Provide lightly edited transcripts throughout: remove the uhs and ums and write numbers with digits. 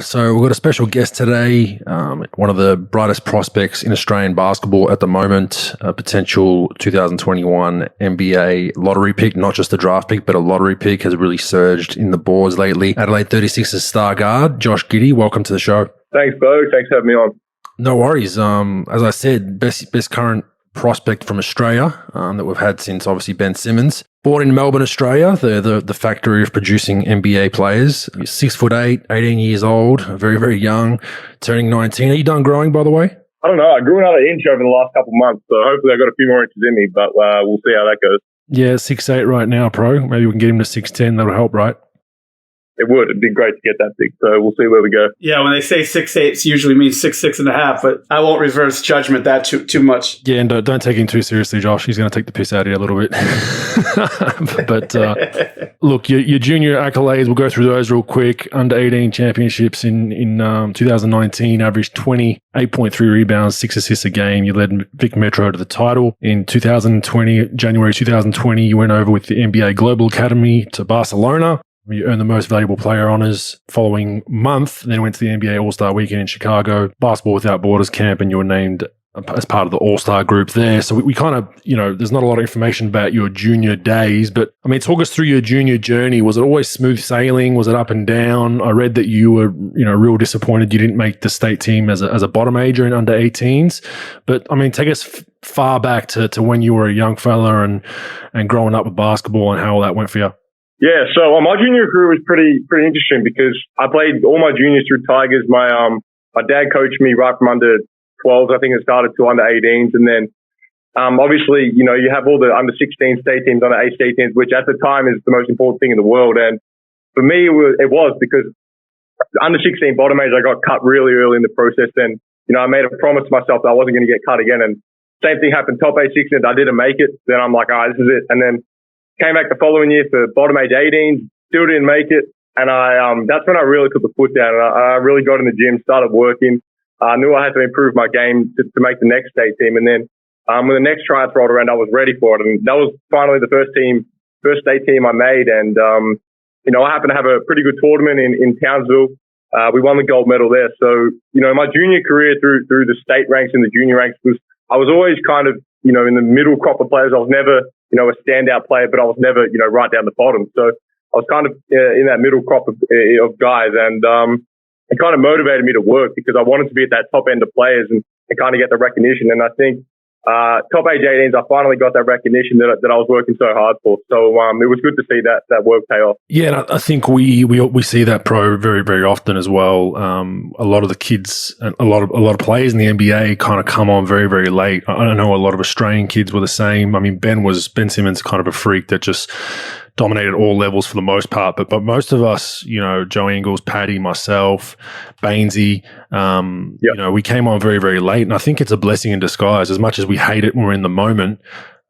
So we've got a special guest today, one of the brightest prospects in Australian basketball at the moment, a potential 2021 NBA lottery pick, not just a draft pick, but a lottery pick, has really surged in the boards lately. Adelaide 36's star guard, Josh Giddey, welcome to the show. Thanks, Bogues. Thanks for having me on. No worries. As I said, best current prospect from Australia that we've had since obviously Ben Simmons. Born in Melbourne, Australia, the factory of producing NBA players. 6'8", 18 years old, very, very young, turning 19. Are you done growing, by the way? I don't know. I grew another inch over the last couple of months, so hopefully I got a few more inches in me, but we'll see how that goes. Yeah, 6'8" right now, pro. Maybe we can get him to 6'10". That'll help, right? It would. It'd be great to get that big, so we'll see where we go. Yeah, when they say 6'8", it usually means 6'6.5", but I won't reverse judgment that too much. Yeah, and don't take him too seriously, Josh. He's going to take the piss out of you a little bit. but look, your junior accolades, we'll go through those real quick. Under 18 championships in 2019, averaged 20, 8.3 rebounds, 6 assists a game. You led Vic Metro to the title. In 2020, January 2020, you went over with the NBA Global Academy to Barcelona. You earned the most valuable player honors following month, then went to the NBA All-Star Weekend in Chicago, Basketball Without Borders camp, and you were named as part of the All-Star group there. So we kind of, there's not a lot of information about your junior days, but I mean, talk us through your junior journey. Was it always smooth sailing? Was it up and down? I read that you were, real disappointed you didn't make the state team as a bottom major in under 18s. But I mean, take us far back to when you were a young fella and growing up with basketball and how all that went for you. Yeah, so my junior career was pretty interesting because I played all my juniors through Tigers. My dad coached me right from under 12s. I think it started to under 18s, and then obviously you have all the under 16 state teams, under 8 state teams, which at the time is the most important thing in the world. And for me, it was because under 16 bottom age, I got cut really early in the process, and I made a promise to myself that I wasn't going to get cut again. And same thing happened. Top 8 16s, I didn't make it. Then I'm like, all right, this is it. And then came back the following year for bottom age 18, still didn't make it. And that's when I really took the foot down. And I really got in the gym, started working. I knew I had to improve my game to make the next state team. And then when the next tryouts rolled around, I was ready for it. And that was finally the first state team I made. And, I happened to have a pretty good tournament in Townsville. We won the gold medal there. So, my junior career through the state ranks and the junior ranks I was always kind of, in the middle crop of players. I was never, a standout player, but I was never, right down the bottom. So I was kind of in that middle crop of guys, and it kind of motivated me to work because I wanted to be at that top end of players and kind of get the recognition. And I think top age 18s, I finally got that recognition that I was working so hard for. So it was good to see that work pay off. Yeah, and I think we see that pro very, very often as well. A lot of the kids, a lot of players in the NBA kind of come on very, very late. I know a lot of Australian kids were the same. I mean, Ben Simmons kind of a freak that just dominated all levels for the most part, but most of us, Joe Ingles, Paddy, myself, Bainesy, we came on very, very late, and I think it's a blessing in disguise. As much as we hate it when we're in the moment,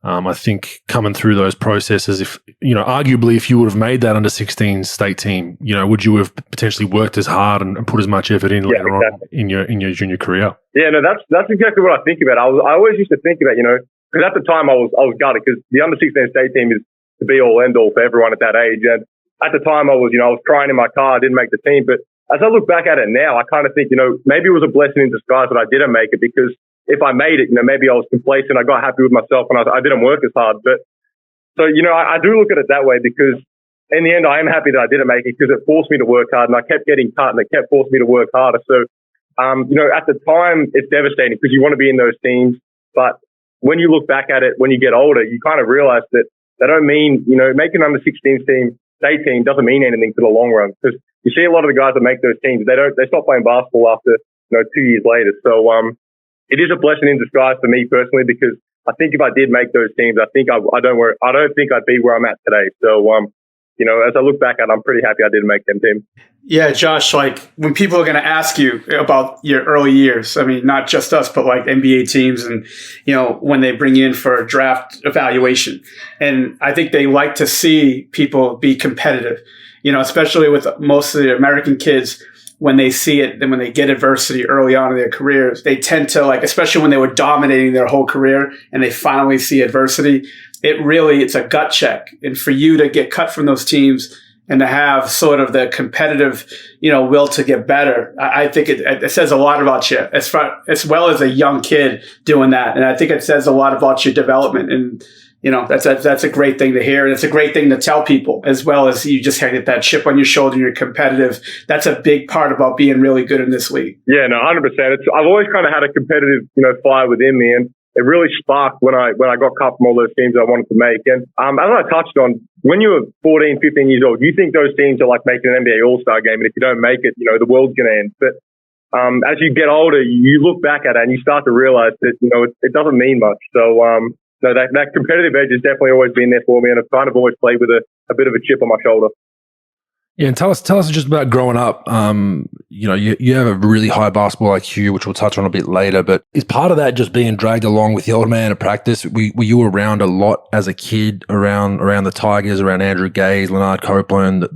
I think coming through those processes, if arguably if you would have made that under 16 state team, would you have potentially worked as hard and put as much effort in later on in your junior career? Yeah, no, that's exactly what I think about. I always used to think about, because at the time I was gutted because the under 16 state team is the be all end all for everyone at that age. And at the time I was crying in my car, I didn't make the team. But as I look back at it now, I kind of think, maybe it was a blessing in disguise that I didn't make it, because if I made it, maybe I was complacent, I got happy with myself, and I didn't work as hard. But so, I do look at it that way, because in the end, I am happy that I didn't make it because it forced me to work hard, and I kept getting cut, and it kept forcing me to work harder. So, at the time, it's devastating because you want to be in those teams. But when you look back at it, when you get older, you kind of realize that they don't mean, making under 16 state team doesn't mean anything for the long run, because you see a lot of the guys that make those teams, they stop playing basketball after, 2 years later. So, it is a blessing in disguise for me personally, because I think if I did make those teams, I don't think I'd be where I'm at today. So, as I look back at it, I'm pretty happy I didn't make them team. Yeah, Josh, like when people are going to ask you about your early years, I mean, not just us, but like NBA teams and, when they bring you in for a draft evaluation. And I think they like to see people be competitive, especially with most of the American kids. When they see it, then when they get adversity early on in their careers, they tend to, like, especially when they were dominating their whole career and they finally see adversity, it's a gut check. And for you to get cut from those teams and to have sort of the competitive, will to get better. I think it says a lot about you as well as a young kid doing that. And I think it says a lot about your development. And, that's a great thing to hear. And it's a great thing to tell people, as well as you just get that chip on your shoulder and you're competitive. That's a big part about being really good in this league. Yeah, no, 100%. I've always kind of had a competitive, fire within me, and it really sparked when I got cut from all those teams I wanted to make. And as I touched on, when you were 14, 15 years old, you think those teams are like making an NBA All-Star game, and if you don't make it, the world's going to end. But as you get older, you look back at it and you start to realize that it doesn't mean much. So that competitive edge has definitely always been there for me, and I've kind of always played with a bit of a chip on my shoulder. Yeah, and tell us just about growing up. You have a really high basketball IQ, which we'll touch on a bit later. But is part of that just being dragged along with the older man at practice? Were you around a lot as a kid, around the Tigers, around Andrew Gaze, Leonard Copeland?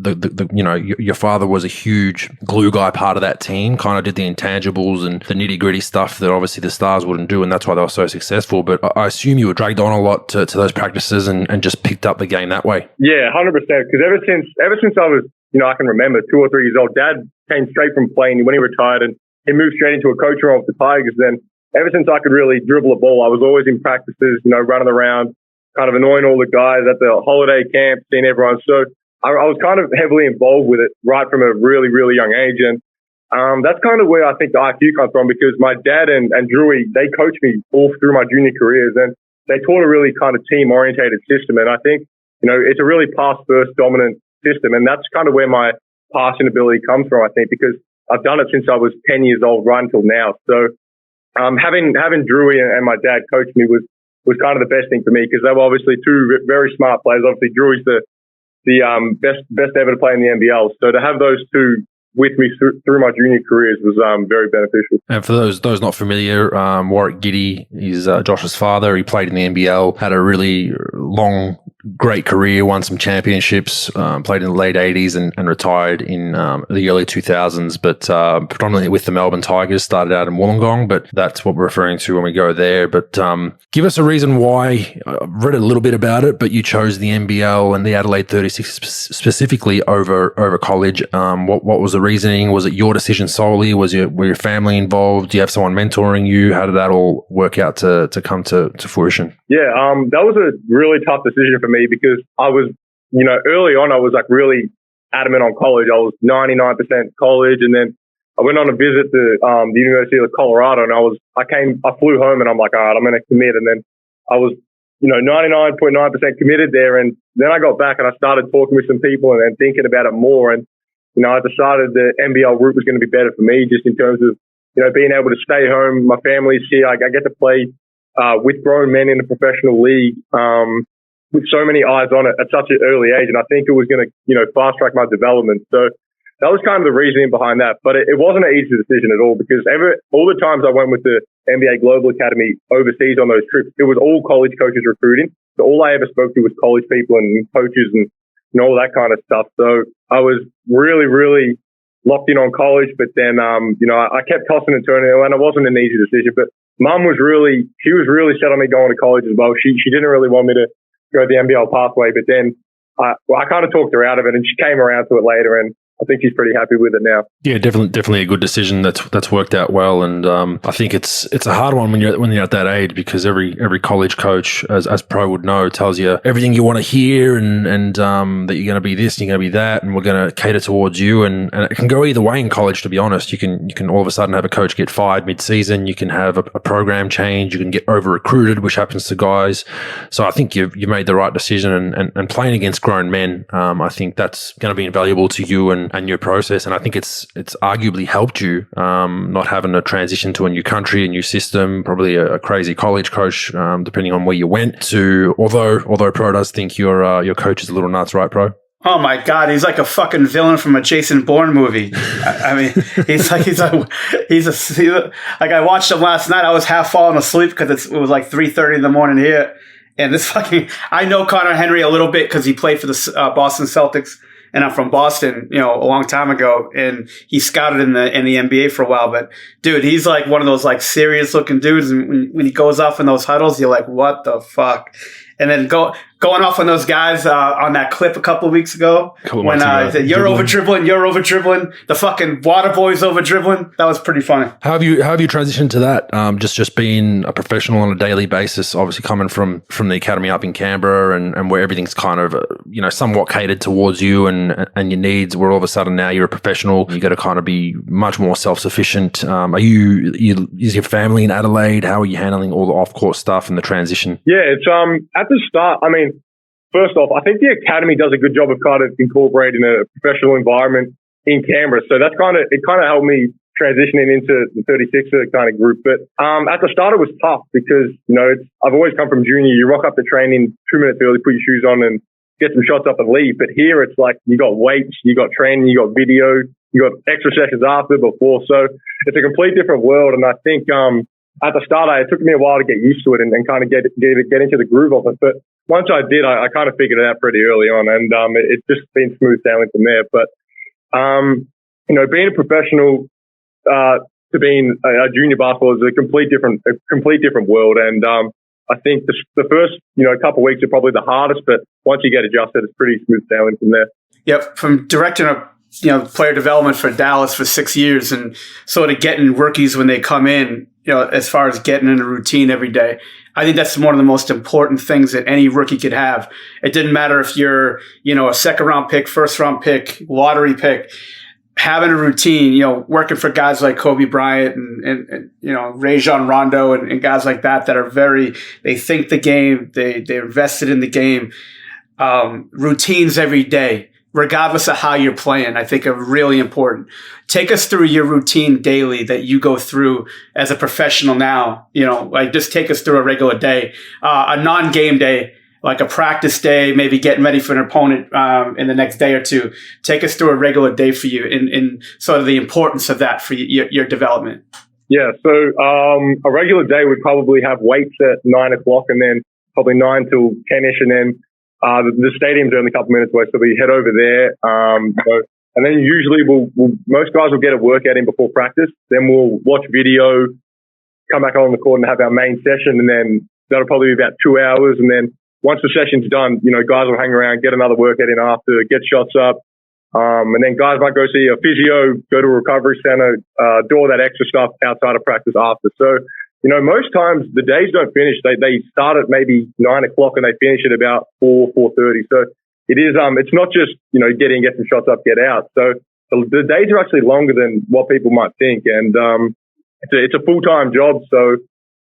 Your father was a huge glue guy, part of that team. Kind of did the intangibles and the nitty gritty stuff that obviously the stars wouldn't do, and that's why they were so successful. But I assume you were dragged on a lot to those practices and just picked up the game that way. Yeah, 100%. Because ever since I was I can remember 2 or 3 years old, Dad came straight from playing when he retired, and he moved straight into a coach role with the Tigers. Then ever since I could really dribble a ball, I was always in practices, running around, kind of annoying all the guys at the holiday camp, seeing everyone. So I was kind of heavily involved with it right from a really, really young age. And that's kind of where I think the IQ comes from, because my dad and Drewy, they coached me all through my junior careers, and they taught a really kind of team-orientated system. And I think, it's a really pass-first dominant system, and that's kind of where my passing ability comes from, I think, because I've done it since I was 10 years old right until now. So having Drewy and my dad coach me was kind of the best thing for me, because they were obviously two very smart players. Obviously, Drewy's the best ever to play in the NBL. So to have those two with me through my junior careers was very beneficial. And for those not familiar, Warwick Giddey is Josh's father. He played in the NBL, had a really long, great career, won some championships, played in the late 80s and retired in the early 2000s, but predominantly with the Melbourne Tigers, started out in Wollongong, but that's what we're referring to when we go there. But give us a reason why. I've read a little bit about it, but you chose the NBL and the Adelaide 36 specifically over college. What was the reasoning? Was it your decision solely? Were your family involved? Do you have someone mentoring you? How did that all work out to come to fruition? Yeah, that was a really tough decision for me, because I was, early on, I was like really adamant on college. I was 99% college, and then I went on a visit to the University of Colorado, and I flew home, and I'm like, all right, I'm going to commit. And then I was, 99.9% committed there, and then I got back and I started talking with some people and thinking about it more, and I decided the NBL route was going to be better for me, just in terms of being able to stay home. My family's here. I get to play with grown men in a professional league, with so many eyes on it at such an early age. And I think it was going to, fast track my development. So that was kind of the reasoning behind that. But it wasn't an easy decision at all, because all the times I went with the NBA Global Academy overseas on those trips, it was all college coaches recruiting. So all I ever spoke to was college people and coaches and all that kind of stuff. So I was really, really locked in on college. But then, I kept tossing and turning, and it wasn't an easy decision. But Mum was really set on me going to college as well. She didn't really want me to go the NBL pathway, but then I kind of talked her out of it, and she came around to it later, and I think she's pretty happy with it now. Yeah, definitely a good decision that's worked out well, and I think it's a hard one when you're at that age, because every college coach, as pro would know, tells you everything you want to hear, and that you're going to be this, and you're going to be that, and we're going to cater towards you, and it can go either way in college. To be honest, you can all of a sudden have a coach get fired mid-season, you can have a program change, you can get over recruited, which happens to guys. So I think you made the right decision, and playing against grown men, I think that's going to be invaluable to you and your process. And I think it's arguably helped you, not having to transition to a new country, a new system, probably a crazy college coach, depending on where you went to. Although Pro does think your coach is a little nuts, right, Pro? Oh my God, he's like a fucking villain from a Jason Bourne movie. I mean, he's like I watched him last night. I was half falling asleep because it was like 3:30 in the morning here. And I know Connor Henry a little bit because he played for the Boston Celtics. And I'm from Boston, a long time ago, and he scouted in the NBA for a while. But dude, he's like one of those like serious looking dudes. And when he goes off in those huddles, you're like, what the fuck? And then going off on those guys on that clip a couple of weeks ago when he said, you're over dribbling, the fucking water boy's over dribbling. That was pretty funny. How have you transitioned to that? Just being a professional on a daily basis, obviously coming from the academy up in Canberra and where everything's kind of somewhat catered towards you and your needs. Where all of a sudden now you're a professional, you got to kind of be much more self-sufficient. Is your family in Adelaide? How are you handling all the off-court stuff and the transition? Yeah, it's at the start. I mean, first off, I think the academy does a good job of kind of incorporating a professional environment in Canberra. So that's kind of helped me transitioning into the 36er kind of group. But at the start, it was tough because, I've always come from junior. You rock up to training 2 minutes early, put your shoes on and get some shots up and leave. But here it's like you got weights, you got training, you got video, you got extra sessions after, before. So it's a complete different world. And I think at the start, it took me a while to get used to it and kind of get into the groove of it. But once I did, I kind of figured it out pretty early on, and it's just been smooth sailing from there. But being a professional to being a junior basketball is a complete different world. And I think the first couple of weeks are probably the hardest, but once you get adjusted, it's pretty smooth sailing from there. Yep, from directing a player development for Dallas for 6 years and sort of getting rookies when they come in, as far as getting in a routine every day. I think that's one of the most important things that any rookie could have. It didn't matter if you're, a second round pick, first round pick, lottery pick, having a routine, working for guys like Kobe Bryant and Rajon Rondo and guys like that are they think the game, they're invested in the game, routines every day. Regardless of how you're playing, I think are really important. Take us through your routine daily that you go through as a professional now. Just take us through a regular day, a non-game day, like a practice day, maybe getting ready for an opponent in the next day or two. Take us through a regular day for you and sort of the importance of that for your development. Yeah, so a regular day would probably have weights at 9 o'clock and then probably 9 till 10-ish, and then the stadium's only a couple minutes away, so we head over there. And then usually most guys will get a workout in before practice. Then we'll watch video, come back on the court and have our main session. And then that'll probably be about 2 hours. And then once the session's done, guys will hang around, get another workout in after, get shots up. And then guys might go see a physio, go to a recovery center, do all that extra stuff outside of practice after. So, most times the days don't finish. They start at maybe 9 o'clock and they finish at about 4:30. So it is, it's not just, get some shots up, get out. So the days are actually longer than what people might think. And, it's a full-time job. So,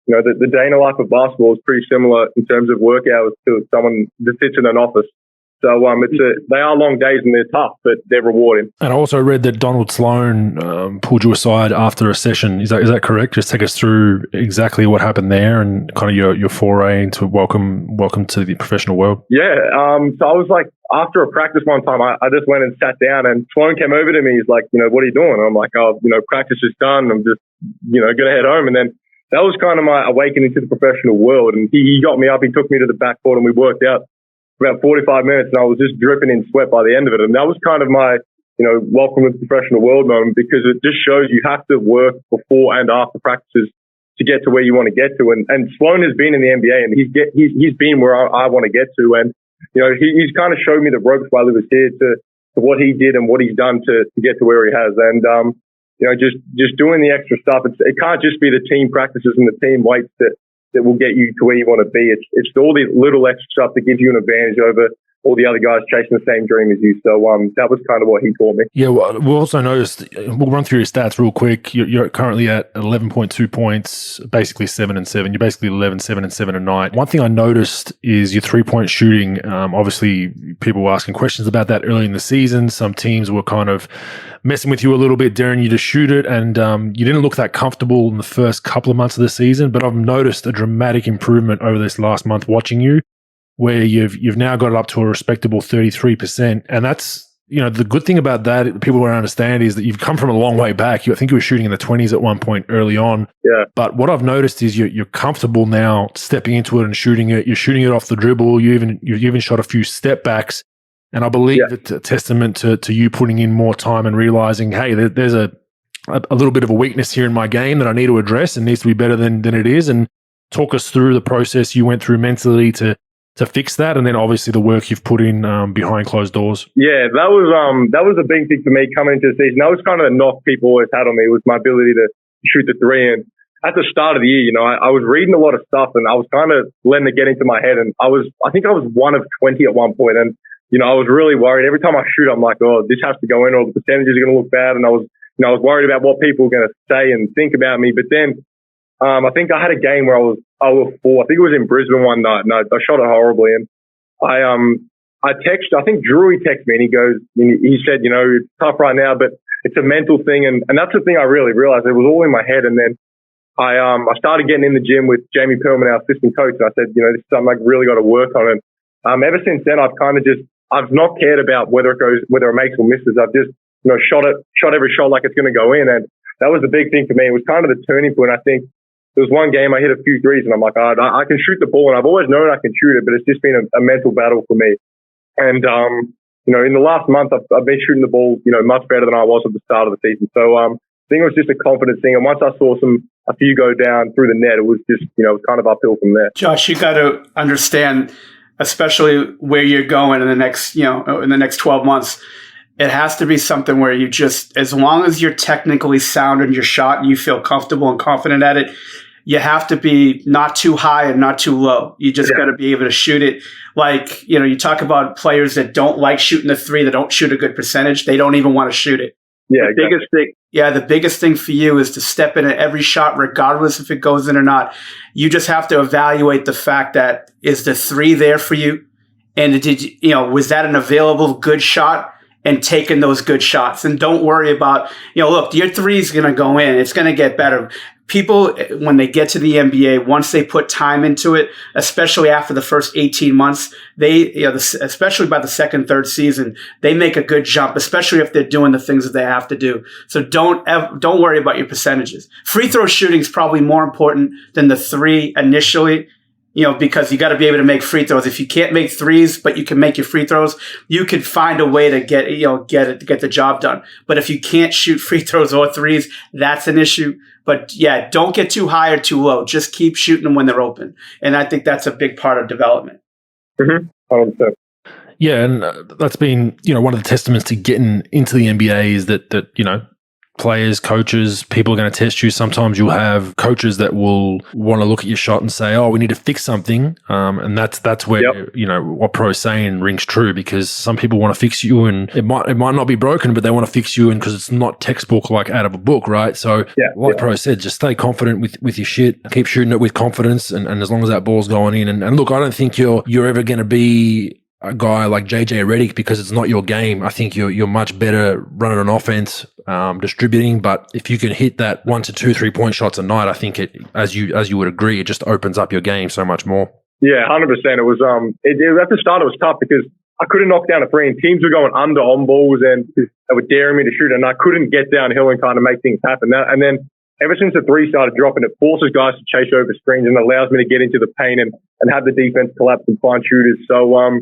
the day in the life of basketball is pretty similar in terms of work hours to someone that sits in an office. So they are long days and they're tough, but they're rewarding. And I also read that Donald Sloan pulled you aside after a session. Is that correct? Just take us through exactly what happened there and kind of your foray into welcome to the professional world. Yeah. So I was like, after a practice one time, I just went and sat down, and Sloan came over to me. He's like, what are you doing? I'm like, practice is done. I'm just, going to head home. And then that was kind of my awakening to the professional world. And he got me up. He took me to the backcourt and we worked out about 45 minutes, and I was just dripping in sweat by the end of it. And that was kind of my, welcome to the professional world moment, because it just shows you have to work before and after practices to get to where you want to get to. And Sloan has been in the NBA, and he's been where I want to get to. And, he's kind of showed me the ropes while he was here to what he did and what he's done to get to where he has. And, just doing the extra stuff. It can't just be the team practices and the team weights that will get you to where you want to be. It's all the little extra stuff that gives you an advantage over all the other guys chasing the same dream as you. So that was kind of what he taught me. Yeah, well, we'll also noticed, we'll run through your stats real quick. You're currently at 11.2 points, basically 7 and 7. You're basically 11, 7 and 7 a night. One thing I noticed is your 3-point shooting. Obviously, people were asking questions about that early in the season. Some teams were kind of messing with you a little bit, daring you to shoot it, and you didn't look that comfortable in the first couple of months of the season, but I've noticed a dramatic improvement over this last month watching you, where you've now got it up to a respectable 33%. And that's, the good thing about that, people don't understand, is that you've come from a long way back. I think you were shooting in the 20s at one point early on. Yeah. But what I've noticed is you're comfortable now stepping into it and shooting it. You're shooting it off the dribble. You've even shot a few step backs. And I believe it's a testament to you putting in more time and realizing, hey, there's a little bit of a weakness here in my game that I need to address and needs to be better than it is. And talk us through the process you went through mentally to to fix that, and then obviously the work you've put in behind closed doors? Yeah, that was a big thing for me coming into the season. That was kind of the knock people always had on me, was my ability to shoot the three. And at the start of the year, I was reading a lot of stuff, and I was kind of letting it get into my head. And I think I was 1 of 20 at one point, and I was really worried. Every time I shoot, I'm like, oh, this has to go in, or the percentages are going to look bad. And I was worried about what people were going to say and think about me. But then I think I had a game where I was 4. I think it was in Brisbane one night, and I shot it horribly. And I think Drew texted me, and he said, it's tough right now, but it's a mental thing. And that's the thing I really realized. It was all in my head. And then I started getting in the gym with Jamie Perlman, our assistant coach, and I said, this is something I've really got to work on. And ever since then, I've not cared about whether it makes or misses. I've just shot every shot like it's going to go in, and that was the big thing for me. It was kind of the turning point. I think there was one game I hit a few threes, and I'm like, I can shoot the ball, and I've always known I can shoot it, but it's just been a mental battle for me. And in the last month, I've been shooting the ball, much better than I was at the start of the season. So I think it was just a confidence thing. And once I saw a few go down through the net, it was just it was kind of uphill from there. Josh, you got to understand, especially where you're going in the next 12 months. It has to be something where you just, as long as you're technically sound in your shot and you feel comfortable and confident at it, you have to be not too high and not too low. You just got to be able to shoot it. Like, you talk about players that don't like shooting the three, that don't shoot a good percentage. They don't even want to shoot it. Yeah, the biggest thing for you is to step in at every shot, regardless if it goes in or not. You just have to evaluate the fact that, is the three there for you? And was that an available good shot? And taking those good shots. And don't worry about, look, your three is going to go in. It's going to get better. People, when they get to the NBA, once they put time into it, especially after the first 18 months, especially by the second, third season, they make a good jump, especially if they're doing the things that they have to do. So don't worry about your percentages. Free throw shooting is probably more important than the three initially. Because you got to be able to make free throws. If you can't make threes, but you can make your free throws, you can find a way to get the job done. But if you can't shoot free throws or threes, that's an issue. But yeah, don't get too high or too low. Just keep shooting them when they're open. And I think that's a big part of development. Mm-hmm. 100%. Yeah, and that's been, one of the testaments to getting into the NBA is that players, coaches, people are going to test you. Sometimes you'll have coaches that will want to look at your shot and say, "Oh, we need to fix something," and that's where what Pro's saying rings true, because some people want to fix you, and it might not be broken, but they want to fix you, and because it's not textbook like out of a book, right? So, Pro said, just stay confident with your shit, keep shooting it with confidence, and as long as that ball's going in, and look, I don't think you're ever going to be a guy like JJ Redick because it's not your game. I think you're much better running an offense, distributing. But if you can hit that 1 to 2 3-point shots a night, I think it, as you would agree, it just opens up your game so much more. Yeah, 100%. It was at the start it was tough because I couldn't knock down a three, and teams were going under on balls and they were daring me to shoot, and I couldn't get downhill and kind of make things happen. And then ever since the three started dropping, it forces guys to chase over screens and allows me to get into the paint and have the defense collapse and find shooters. So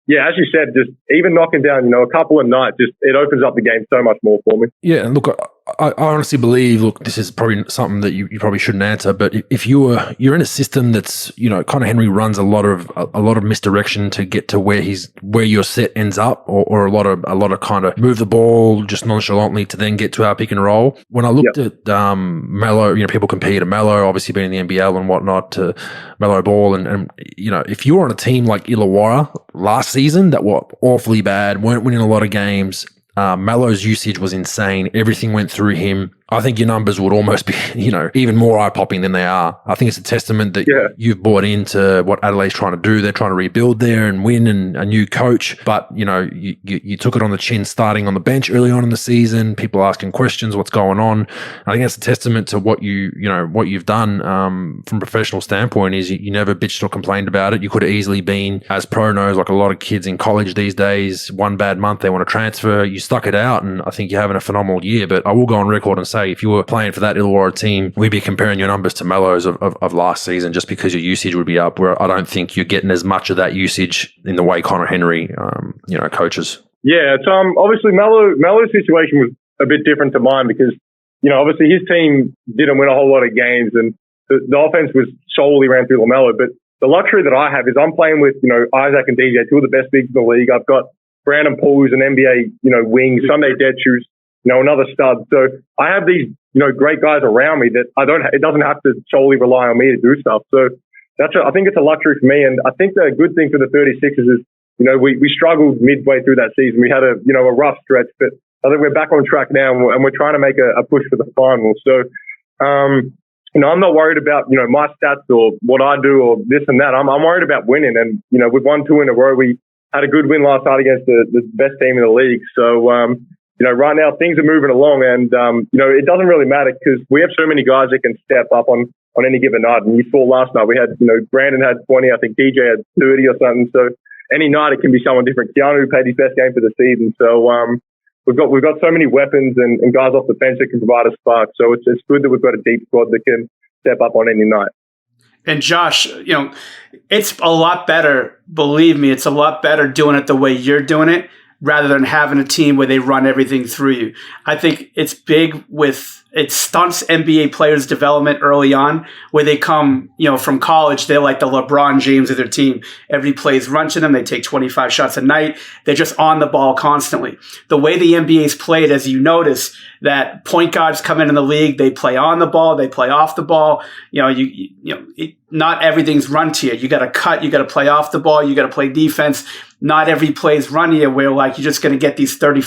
yeah, as you said, just even knocking down, a couple of nights, just it opens up the game so much more for me. Yeah, and look, I honestly believe, look, this is probably something that you probably shouldn't answer, but if you're in a system that's, Conor Henry runs a lot of misdirection to get to where your set ends up, or a lot of kind of move the ball just nonchalantly to then get to our pick and roll. When I looked at Melo, people compare to Melo, obviously being in the NBL and whatnot, to Melo Ball, and if you were on a team like Illawarra last season that were awfully bad, weren't winning a lot of games, Melo's usage was insane. Everything went through him. I think your numbers would almost be, even more eye-popping than they are. I think it's a testament that you've bought into what Adelaide's trying to do. They're trying to rebuild there and win, and a new coach. But, you took it on the chin starting on the bench early on in the season, people asking questions, what's going on. I think that's a testament to what what you've done from a professional standpoint is you never bitched or complained about it. You could have easily been, as Pro knows, like a lot of kids in college these days, one bad month, they want to transfer. You stuck it out, and I think you're having a phenomenal year. But I will go on record and say, if you were playing for that Illawarra team, we'd be comparing your numbers to Melo's of last season, just because your usage would be up, where I don't think you're getting as much of that usage in the way Conor Henry, coaches. Yeah, it's obviously Melo's situation was a bit different to mine because, obviously his team didn't win a whole lot of games, and the offense was solely ran through LaMelo, but the luxury that I have is I'm playing with, Isaac and DJ, two of the best bigs in the league. I've got Brandon Poole, who's an NBA, wing, Sunday Deadshoo's, another stud. So I have these, great guys around me that it doesn't have to solely rely on me to do stuff. So I think it's a luxury for me. And I think the good thing for the 36ers is, we struggled midway through that season. We had a rough stretch, but I think we're back on track now and we're trying to make a push for the finals. So, I'm not worried about, my stats or what I do or this and that. I'm worried about winning. And, we've won 2 in a row. We had a good win last night against the best team in the league. So, right now things are moving along and, it doesn't really matter because we have so many guys that can step up on any given night. And you saw last night we had, Brandon had 20, I think DJ had 30 or something. So any night it can be someone different. Keanu played his best game for the season. So, we've got so many weapons and guys off the bench that can provide a spark. So it's good that we've got a deep squad that can step up on any night. And Josh, it's a lot better. Believe me, it's a lot better doing it the way you're doing it rather than having a team where they run everything through you. I think it's big it stunts NBA players' development early on where they come, from college. They're like the LeBron James of their team. Every play is run to them. They take 25 shots a night. They're just on the ball constantly. The way the NBA is played, as you notice, that point guards come in the league, they play on the ball, they play off the ball. Not everything's run to you. You got to cut. You got to play off the ball. You got to play defense. Not every play is run to you where you're just going to get these 30,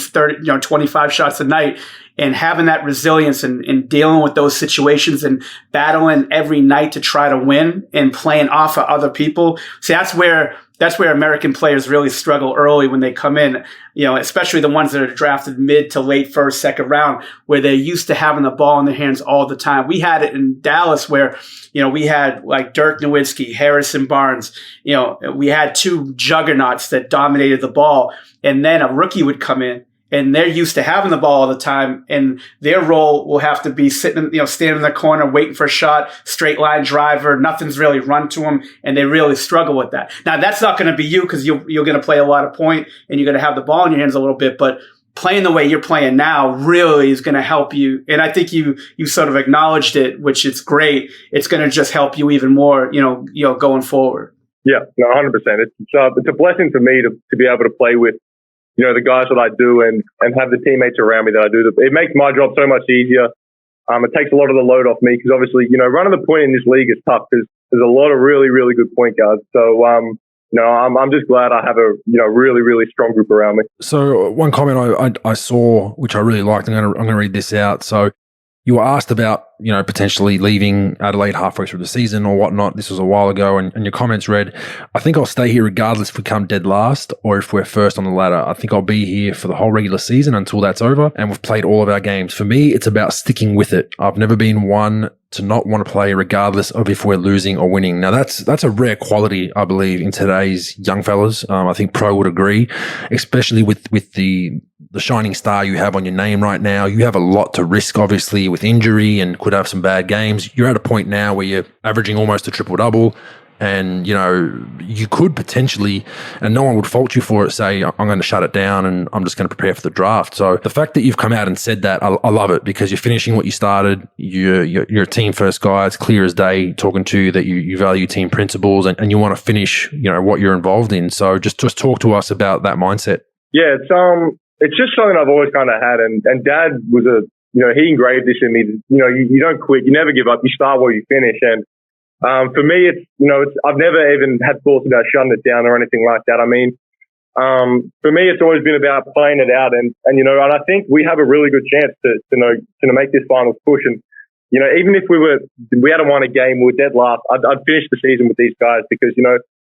25 shots a night. And having that resilience and dealing with those situations and battling every night to try to win and playing off of other people. See, that's where American players really struggle early when they come in, especially the ones that are drafted mid to late first, second round, where they're used to having the ball in their hands all the time. We had it in Dallas where, we had like Dirk Nowitzki, Harrison Barnes, we had 2 juggernauts that dominated the ball. And then a rookie would come in. And they're used to having the ball all the time, and their role will have to be sitting, standing in the corner, waiting for a shot, straight line driver. Nothing's really run to them, and they really struggle with that. Now, that's not going to be you because you're going to play a lot of point, and you're going to have the ball in your hands a little bit. But playing the way you're playing now really is going to help you. And I think you sort of acknowledged it, which is great. It's going to just help you even more, going forward. Yeah, no, 100%. It's a blessing for me to be able to play with, the guys that I do and have the teammates around me that I do. It makes my job so much easier. It takes a lot of the load off me because obviously, running the point in this league is tough because there's a lot of really, really good point guards. So, I'm just glad I have a, really, really strong group around me. So one comment I saw, which I really liked, I'm going to read this out. So you were asked about, potentially leaving Adelaide halfway through the season or whatnot. This was a while ago, and your comments read, I think I'll stay here regardless if we come dead last or if we're first on the ladder. I think I'll be here for the whole regular season until that's over and we've played all of our games. For me, it's about sticking with it. I've never been one to not want to play regardless of if we're losing or winning. Now, that's a rare quality, I believe, in today's young fellas. I think Pro would agree, especially with the shining star you have on your name right now. You have a lot to risk, obviously, with injury and could have some bad games. You're at a point now where you're averaging almost a triple-double and, you could potentially, and no one would fault you for it, say, I'm going to shut it down and I'm just going to prepare for the draft. So the fact that you've come out and said that, I love it because you're finishing what you started. You're a team first guy. It's clear as day talking to you that you value team principles and you want to finish, what you're involved in. So just talk to us about that mindset. Yeah, it's just something I've always kind of had. And Dad was he engraved this in me. You don't quit. You never give up. You start where you finish. And for me, I've never even had thoughts about shutting it down or anything like that. I mean, for me, it's always been about playing it out. And I think we have a really good chance to make this finals push. And, even if we hadn't won a game, we were dead last, I'd finish the season with these guys because,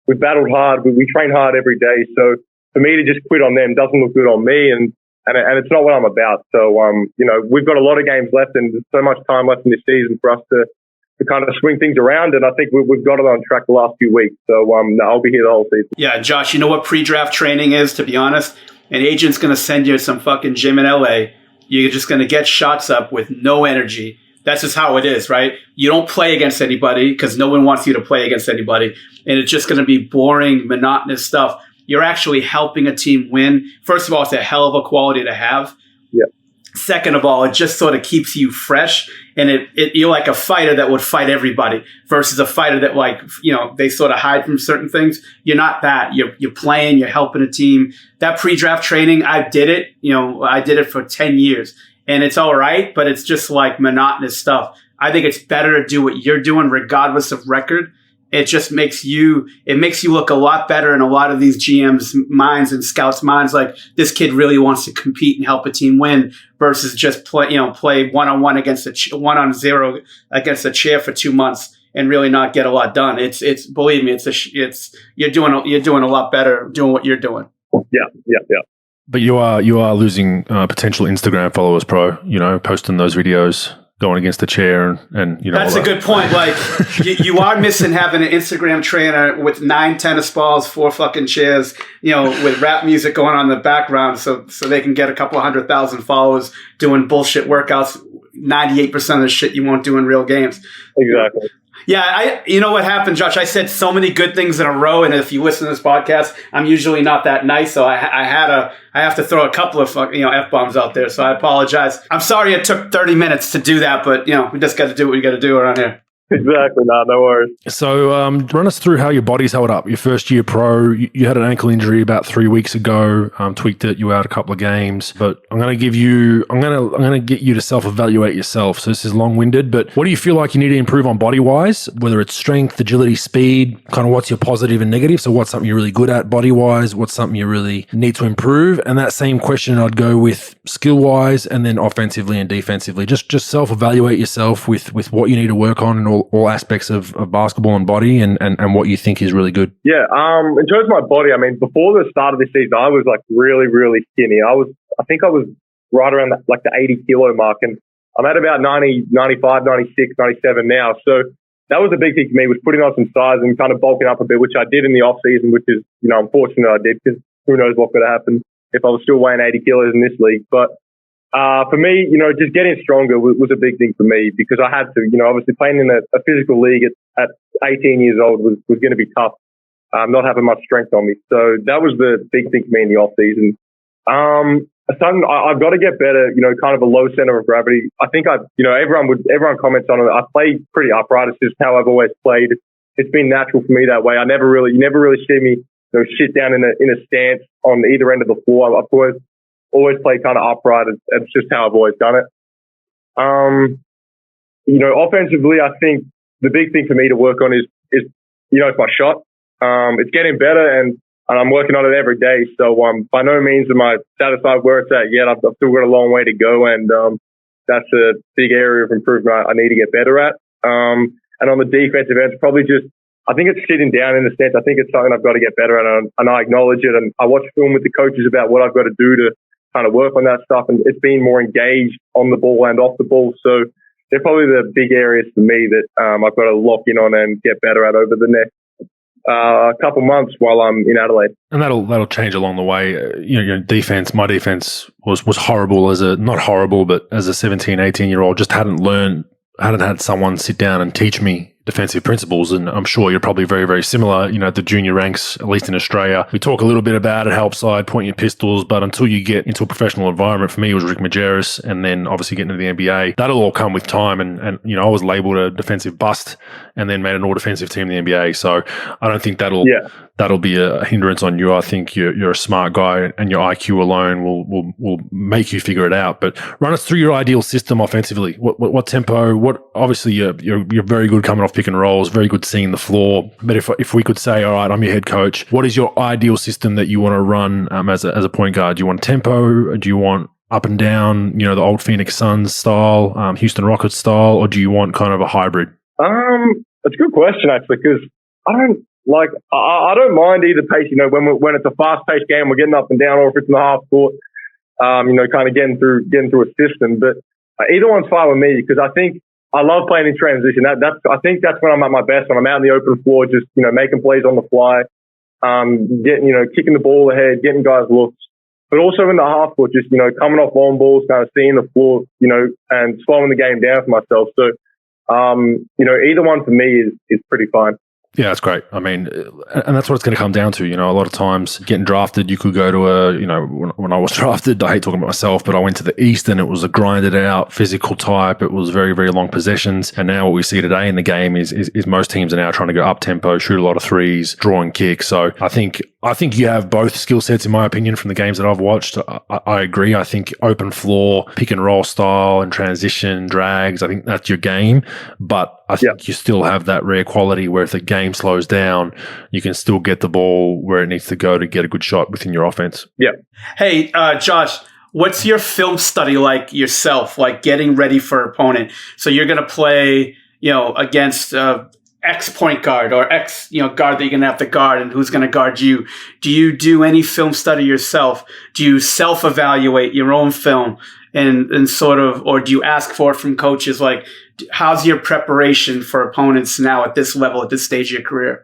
we battled hard. We train hard every day. So for me to just quit on them doesn't look good on me. And it's not what I'm about. So, we've got a lot of games left and there's so much time left in this season for us to kind of swing things around. And I think we've got it on track the last few weeks. So, I'll be here the whole season. Yeah, Josh, you know what pre-draft training is, to be honest? An agent's going to send you some fucking gym in LA. You're just going to get shots up with no energy. That's just how it is, right? You don't play against anybody because no one wants you to play against anybody. And it's just going to be boring, monotonous stuff. You're actually helping a team win. First of all, it's a hell of a quality to have. Yeah. Second of all, it just sort of keeps you fresh and you're like a fighter that would fight everybody versus a fighter that, like, they sort of hide from certain things. You're not that. You're playing, you're helping a team. That pre-draft training, I did it. I did it for 10 years, and it's all right, but it's just like monotonous stuff. I think it's better to do what you're doing regardless of record. It just makes you look a lot better in a lot of these GMs' minds and scouts' minds. Like, this kid really wants to compete and help a team win versus just play 1-on-1 against 1-on-0 against a chair for 2 months and really not get a lot done. It's believe me, you're doing a lot better doing what you're doing. Yeah. But you are losing potential Instagram followers, pro. Posting those videos, going against the chair, and that's a good point. Like, you are missing having an Instagram trainer with 9 tennis balls, 4 fucking chairs, with rap music going on in the background, so they can get a couple 100,000 followers doing bullshit workouts. 98% of the shit you won't do in real games. Exactly. Yeah, you know what happened, Josh? I said so many good things in a row, and if you listen to this podcast, I'm usually not that nice, so I have to throw a couple of F-bombs out there, so I apologize. I'm sorry it took 30 minutes to do that, but we just got to do what we got to do around here. Exactly. No worries. So run us through how your body's held up. Your first year pro, you had an ankle injury about 3 weeks ago. Tweaked it. You were out a couple of games. But I'm going to get you to self-evaluate yourself. So this is long-winded. But what do you feel like you need to improve on body-wise? Whether it's strength, agility, speed. Kind of what's your positive and negative? So what's something you're really good at body-wise? What's something you really need to improve? And that same question I'd go with skill-wise, and then offensively and defensively. Just self-evaluate yourself with what you need to work on and all aspects of basketball and body and what you think is really good. Yeah. In terms of my body, I mean, before the start of the season, I was like really, really skinny. I think I was right around the 80 kilo mark, and I'm at about 90, 95, 96, 97 now. So that was a big thing for me, was putting on some size and kind of bulking up a bit, which I did in the off season, which is, unfortunate I did, because who knows what could have happened if I was still weighing 80 kilos in this league. But for me, just getting stronger was a big thing for me, because I had to, obviously playing in a physical league at 18 years old was going to be tough, not having much strength on me. So that was the big thing for me in the off season. I've got to get better, kind of a low center of gravity. I think everyone comments on it. I play pretty upright. It's just how I've always played. It's been natural for me that way. You never really see me, sit down in a stance on either end of the floor. I've always played kind of upright. It's just how I've always done it. Offensively, I think the big thing for me to work on is it's my shot. It's getting better, and I'm working on it every day. So by no means am I satisfied where it's at yet. I've still got a long way to go, and that's a big area of improvement I need to get better at. And on the defensive end, it's probably I think it's sitting down in the stance. I think it's something I've got to get better at, and I acknowledge it. And I watch film with the coaches about what I've got to do to kind of work on that stuff, and it's being more engaged on the ball and off the ball. So they're probably the big areas for me that I've got to lock in on and get better at over the next couple months while I'm in Adelaide. And that'll change along the way. Your defense, my defense was horrible not horrible, but as a 17, 18-year-old, just hadn't had someone sit down and teach me defensive principles, and I'm sure you're probably very, very similar, at the junior ranks, at least in Australia. We talk a little bit about it, help side, point your pistols, but until you get into a professional environment, for me, it was Rick Majerus, and then obviously getting into the NBA, that'll all come with time, and I was labelled a defensive bust and then made an all-defensive team in the NBA, so I don't think that'll be a hindrance on you. I think you're a smart guy, and your IQ alone will make you figure it out. But run us through your ideal system offensively. What tempo? Obviously you're very good coming off pick and rolls, very good seeing the floor. But if we could say, all right, I'm your head coach, what is your ideal system that you want to run as a point guard? Do you want tempo? Do you want up and down, the old Phoenix Suns style, Houston Rockets style, or do you want kind of a hybrid? That's a good question, actually, because I don't mind either pace. When it's a fast-paced game, we're getting up and down, or if it's in the half court, kind of getting through a system. But either one's fine with me, because I think I love playing in transition. I think that's when I'm at my best, when I'm out on the open floor, just making plays on the fly, kicking the ball ahead, getting guys looks. But also in the half court, just coming off long balls, kind of seeing the floor, and slowing the game down for myself. So either one for me is pretty fine. Yeah, that's great. I mean, and that's what it's going to come down to. A lot of times getting drafted, you could go to when I was drafted, I hate talking about myself, but I went to the East and it was a grinded out physical type. It was very, very long possessions. And now what we see today in the game is most teams are now trying to go up tempo, shoot a lot of threes, draw and kick. So I think you have both skill sets, in my opinion, from the games that I've watched. I agree. I think open floor, pick and roll style and transition, drags, I think that's your game. But I think you still have that rare quality where if the game slows down, you can still get the ball where it needs to go to get a good shot within your offense. Yeah. Hey, Josh, what's your film study like yourself, like getting ready for opponent? So you're going to play, against X point guard or X, guard that you're going to have to guard and who's going to guard you. Do you do any film study yourself? Do you self-evaluate your own film and sort of, or do you ask for it from coaches? Like, how's your preparation for opponents now at this level, at this stage of your career?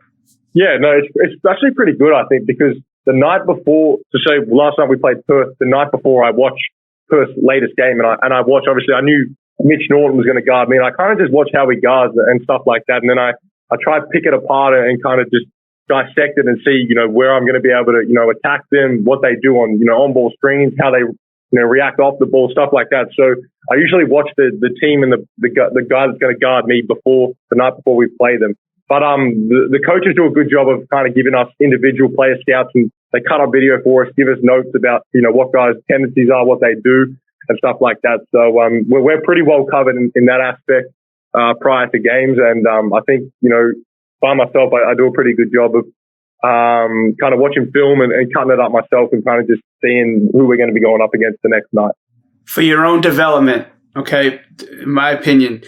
Yeah, no, it's actually pretty good, I think, because the night before, last night we played Perth, the night before I watched Perth's latest game and I watched, obviously I knew Mitch Norton was going to guard me and I kind of just watched how he guards and stuff like that. And then I try to pick it apart and kind of just dissect it and see, where I'm going to be able to, attack them, what they do on, on-ball screens, how they, react off the ball, stuff like that. So I usually watch the team and the guy that's going to guard me the night before we play them. But the coaches do a good job of kind of giving us individual player scouts, and they cut our video for us, give us notes about, what guys' tendencies are, what they do, and stuff like that. So we're pretty well covered in that aspect prior to games. And I think, by myself, I do a pretty good job of kind of watching film and cutting it up myself and kind of just seeing who we're going to be going up against the next night. For your own development, okay, in my opinion,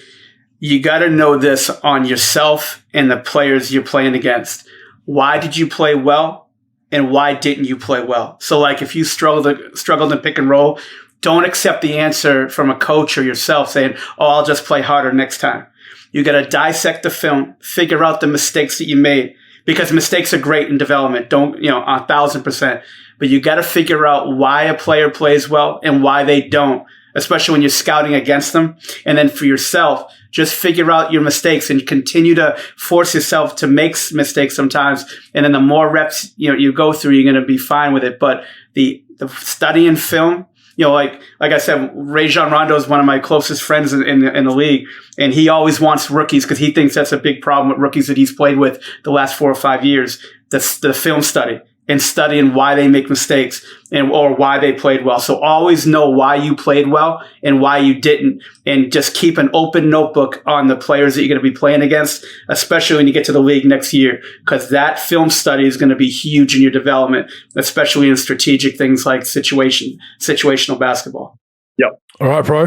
you got to know this on yourself and the players you're playing against. Why did you play well and why didn't you play well? So like if you struggled in pick and roll, don't accept the answer from a coach or yourself saying, oh, I'll just play harder next time. You got to dissect the film, figure out the mistakes that you made, because mistakes are great in development. Don't, 1,000%. But you got to figure out why a player plays well and why they don't, especially when you're scouting against them. And then for yourself, just figure out your mistakes and continue to force yourself to make mistakes sometimes. And then the more reps, you go through, you're going to be fine with it. But the studying film, like I said, Rajon Rondo is one of my closest friends in the league, and he always wants rookies because he thinks that's a big problem with rookies that he's played with the last 4 or 5 years. The film study and studying why they make mistakes or why they played well. So always know why you played well and why you didn't, and just keep an open notebook on the players that you're going to be playing against, especially when you get to the league next year, because that film study is going to be huge in your development, especially in strategic things like situational basketball. Yep. All right, Pro.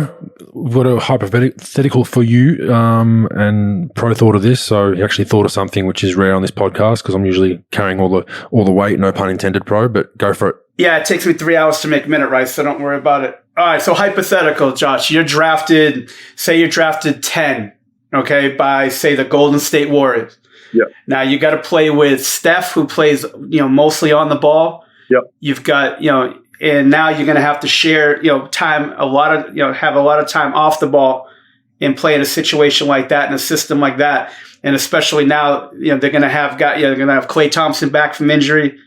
We've got a hypothetical for you, and Pro thought of this, so he actually thought of something which is rare on this podcast because I'm usually carrying all the weight, no pun intended, Pro. But go for it. Yeah, it takes me 3 hours to make minute rights, so don't worry about it. All right, so hypothetical, Josh. You're drafted 10, okay, by say the Golden State Warriors. Yep. Now you got to play with Steph, who plays mostly on the ball. Yep. You've got and now you're going to have to share, time, have a lot of time off the ball and play in a situation like that, in a system like that. And especially now, they're going to have Klay Thompson back from injury.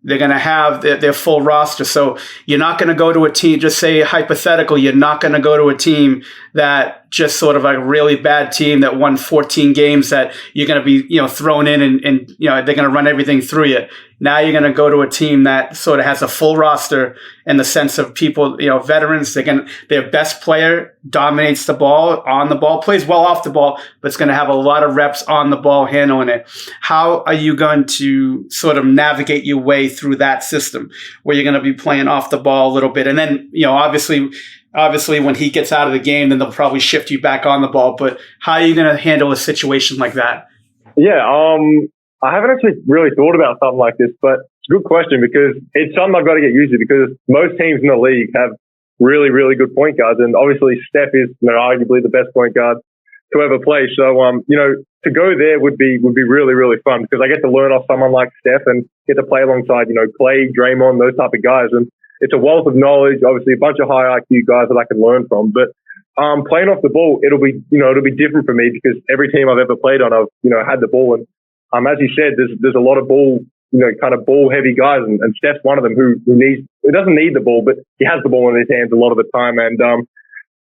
They're going to have their full roster. So you're not going to go to a team, just say hypothetical, you're not going to go to a team that just sort of like a really bad team that won 14 games that you're going to be, thrown in and they're going to run everything through you. Now you're going to go to a team that sort of has a full roster in the sense of people, veterans. Their best player dominates the ball, on the ball, plays well off the ball, but it's going to have a lot of reps on the ball handling it. How are you going to sort of navigate your way through that system where you're going to be playing off the ball a little bit? And then, obviously when he gets out of the game, then they'll probably shift you back on the ball. But how are you going to handle a situation like that? Yeah, I haven't actually really thought about something like this, but it's a good question because it's something I've got to get used to because most teams in the league have really, really good point guards. And obviously Steph is arguably the best point guard to ever play. So, to go there would be really, really fun because I get to learn off someone like Steph and get to play alongside, Clay, Draymond, those type of guys. And it's a wealth of knowledge, obviously a bunch of high IQ guys that I can learn from. But playing off the ball, it'll be different for me because every team I've ever played on, I've, had the ball and as you said, there's a lot of ball, kind of ball heavy guys, and Steph's one of them who doesn't need the ball, but he has the ball in his hands a lot of the time. And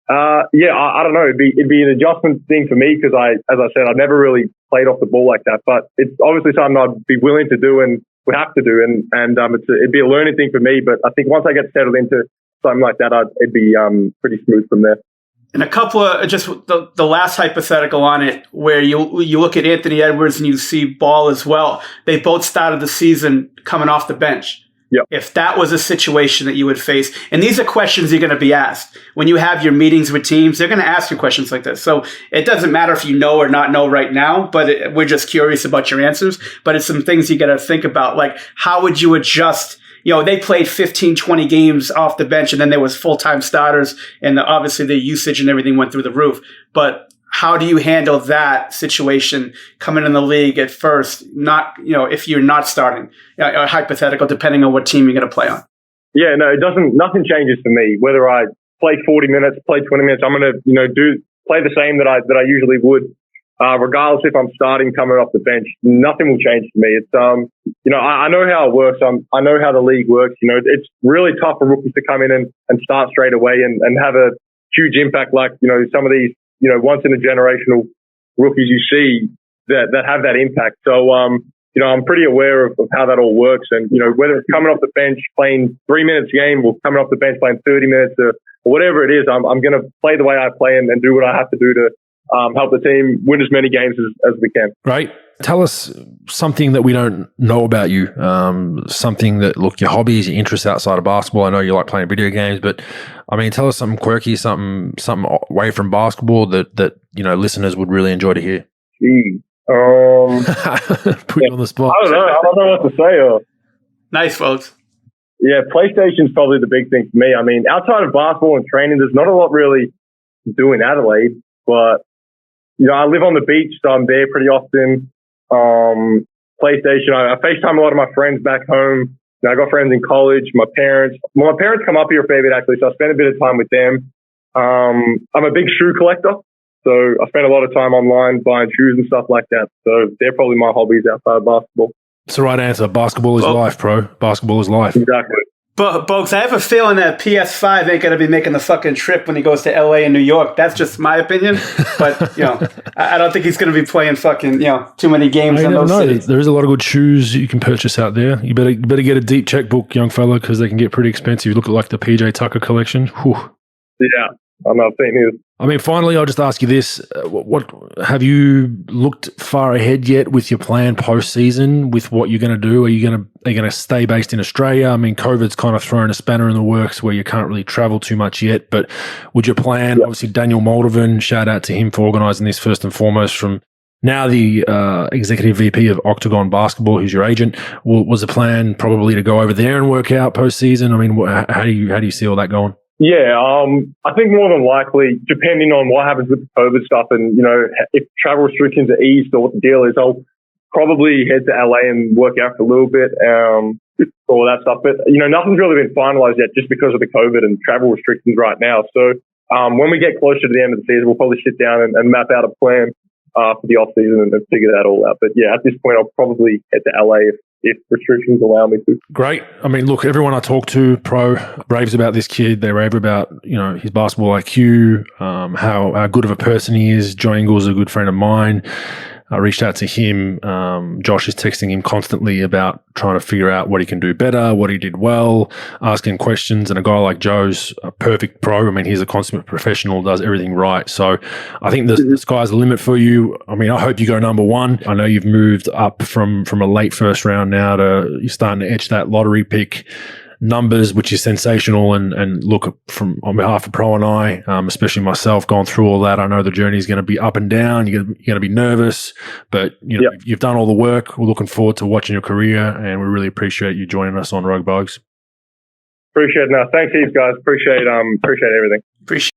I don't know. It'd be an adjustment thing for me because as I said, I never really played off the ball like that. But it's obviously something I'd be willing to do and would have to do. And it'd be a learning thing for me. But I think once I get settled into something like that, it'd be pretty smooth from there. And a couple of just the last hypothetical on it, where you look at Anthony Edwards and you see Ball as well. They both started the season coming off the bench. Yep. If that was a situation that you would face, and these are questions you're going to be asked when you have your meetings with teams, they're going to ask you questions like this. So it doesn't matter if you know or not know right now, but we're just curious about your answers. But it's some things you got to think about, like how would you adjust? They played 15, 20 games off the bench, and then there was full-time starters, and obviously the usage and everything went through the roof. But how do you handle that situation coming in the league at first? Not, if you're not starting, a hypothetical, depending on what team you're going to play on. Yeah, no, it doesn't. Nothing changes for me. Whether I play 40 minutes, play 20 minutes, I'm going to, play the same that I usually would, regardless if I'm starting coming off the bench. Nothing will change for me. It's I know how it works. I know how the league works. It's really tough for rookies to come in and start straight away and have a huge impact like some of these once in a generational rookies you see that have that impact. So, I'm pretty aware of how that all works. And, whether it's coming off the bench, playing 3 minutes a game, or coming off the bench, playing 30 minutes or whatever it is, I'm going to play the way I play and do what I have to do to help the team win as many games as we can. Right. Tell us something that we don't know about you. Something that, look, your hobbies, your interests outside of basketball. I know you like playing video games, but tell us something quirky, something away from basketball that listeners would really enjoy to hear. Gee. Put you on the spot. I don't know what to say. Nice, folks. Yeah, PlayStation's probably the big thing for me. Outside of basketball and training, there's not a lot really to do in Adelaide, but I live on the beach, so I'm there pretty often. PlayStation, I FaceTime a lot of my friends back home. I got friends in college, my parents. Well, my parents come up here a fair bit, actually, so I spend a bit of time with them. I'm a big shoe collector, so I spend a lot of time online buying shoes and stuff like that. So they're probably my hobbies outside of basketball. It's the right answer. Basketball is life, bro. Basketball is life. Exactly. But, Bogues, I have a feeling that PS5 ain't going to be making the fucking trip when he goes to LA and New York. That's just my opinion. But, I don't think he's going to be playing fucking, too many games in those cities. There is a lot of good shoes you can purchase out there. You better get a deep checkbook, young fella, because they can get pretty expensive. You look at like the PJ Tucker collection. Whew. Yeah. I'm not saying it. Finally, I'll just ask you this. What have you looked far ahead yet with your plan post-season with what you're going to do? Are you going to stay based in Australia? COVID's kind of thrown a spanner in the works where you can't really travel too much yet, but would your plan, obviously Daniel Moldovan, shout out to him for organising this first and foremost, from now the executive VP of Octagon Basketball, who's your agent, was the plan probably to go over there and work out post-season? How do you see all that going? Yeah, I think more than likely, depending on what happens with the COVID stuff and, if travel restrictions are eased or what the deal is, I'll probably head to LA and work out for a little bit, all that stuff. But, nothing's really been finalized yet just because of the COVID and travel restrictions right now. So, when we get closer to the end of the season, we'll probably sit down and map out a plan for the off season and figure that all out. But yeah, at this point, I'll probably head to LA if restrictions allow me to. Great. Look, everyone I talk to, raves about this kid. They rave about, his basketball IQ, how good of a person he is. Joe Ingles is a good friend of mine. I reached out to him. Josh is texting him constantly about trying to figure out what he can do better, what he did well, asking questions. And a guy like Joe's a perfect pro. He's a consummate professional, does everything right. So I think the sky's the limit for you. I hope you go number one. I know you've moved up from a late first round now to you're starting to etch that lottery pick numbers, which is sensational. And look, on behalf of Pro and I, especially myself, going through all that, I know the journey is going to be up and down. You're going to be nervous, but you've done all the work. We're looking forward to watching your career, and we really appreciate you joining us on Rogue Bogues. Appreciate it. No, thanks, guys. Appreciate everything. Appreciate.